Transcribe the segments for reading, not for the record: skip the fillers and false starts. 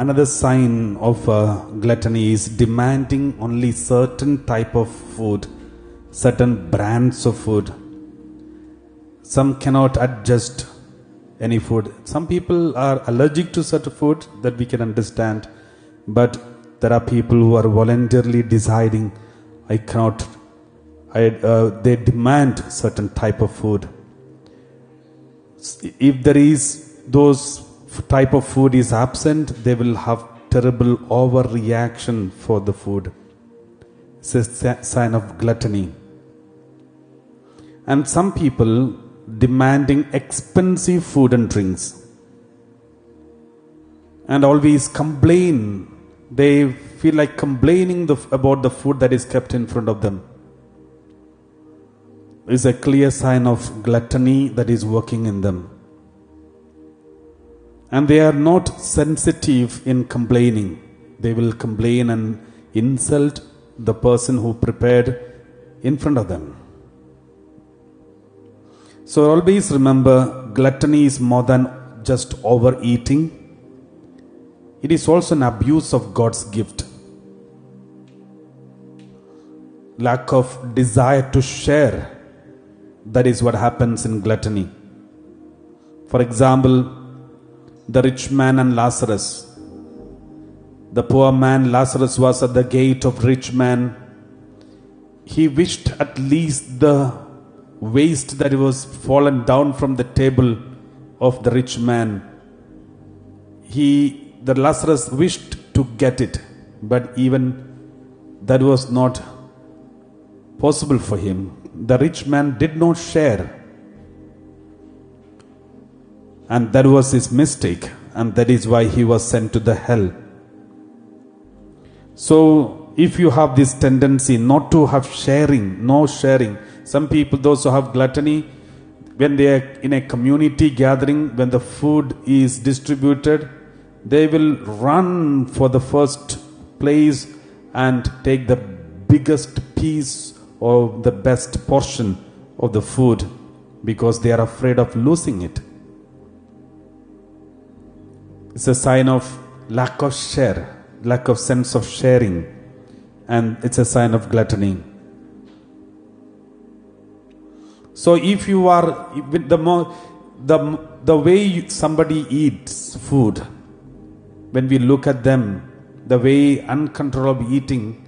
Another sign of gluttony is demanding only certain type of food, certain brands of food. Some cannot adjust any food. Some people are allergic to certain food, that we can understand. But there are people who are voluntarily deciding, I cannot. They demand certain type of food. If there is those type of food is absent, they will have terrible overreaction for the food. It's a sign of gluttony. And some people demanding expensive food and drinks, and always complain. They feel like complaining about the food that is kept in front of them. It's a clear sign of gluttony that is working in them. And they are not sensitive in complaining. They will complain and insult the person who prepared in front of them. So always remember, gluttony is more than just overeating. It is also an abuse of God's gift. Lack of desire to share. That is what happens in gluttony. For example, the rich man and Lazarus. The poor man Lazarus was at the gate of rich man. He wished at least the waste that was fallen down from the table of the rich man. The Lazarus wished to get it, but even that was not possible for him. The rich man did not share. And that was his mistake, and that is why he was sent to the hell. So, if you have this tendency not to have sharing, no sharing, some people, those who have gluttony, when they are in a community gathering, when the food is distributed, they will run for the first place and take the biggest piece or the best portion of the food, because they are afraid of losing it. It's a sign of lack of share, lack of sense of sharing, and it's a sign of gluttony. So if you are, the way somebody eats food, when we look at them, the way uncontrollable eating,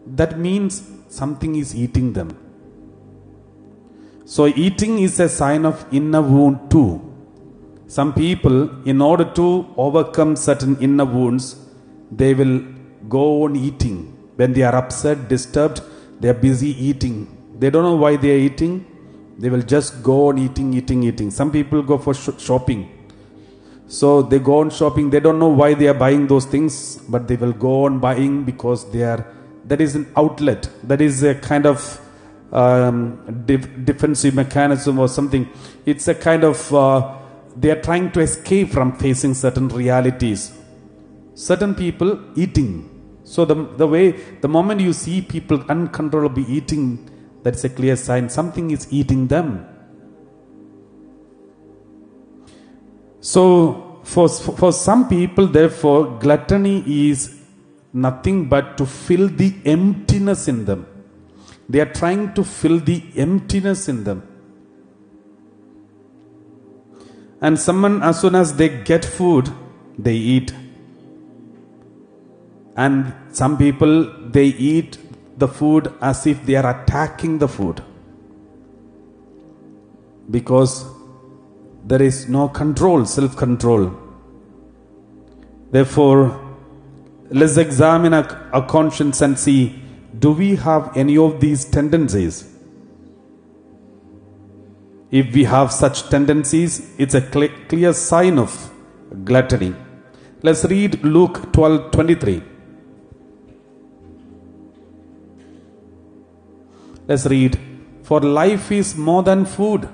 that means something is eating them. So eating is a sign of inner wound too. Some people, in order to overcome certain inner wounds, they will go on eating. When they are upset, disturbed, they are busy eating. They don't know why they are eating. They will just go on eating. Some people go for shopping. So they go on shopping. They don't know why they are buying those things, but they will go on buying because that is an outlet. That is a kind of defensive mechanism or something. It's a kind of they are trying to escape from facing certain realities. Certain people eating. So the moment you see people uncontrollably eating, that's a clear sign something is eating them. So for some people, therefore, gluttony is nothing but to fill the emptiness in them. They are trying to fill the emptiness in them. And someone, as soon as they get food, they eat. And some people, they eat the food as if they are attacking the food, because there is no control, self-control. Therefore, let's examine our conscience and see, do we have any of these tendencies? If we have such tendencies, it's a clear sign of gluttony. Let's read Luke 12:23. Let's read, for life is more than food,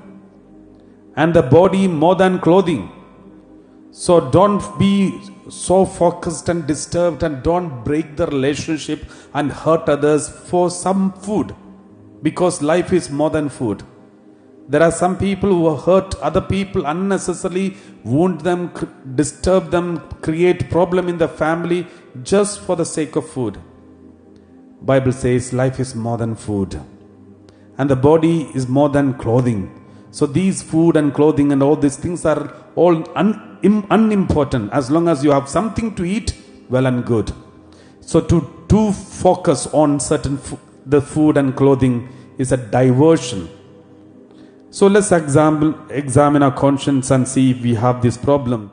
and the body more than clothing. So don't be so focused and disturbed, and don't break the relationship and hurt others for some food, because life is more than food. There are some people who hurt other people unnecessarily, wound them, disturb them, create problem in the family just for the sake of food. Bible says life is more than food, and the body is more than clothing. So these food and clothing and all these things are all unimportant. As long as you have something to eat, well and good. So to focus on certain the food and clothing is a diversion. So let's examine our conscience and see if we have this problem.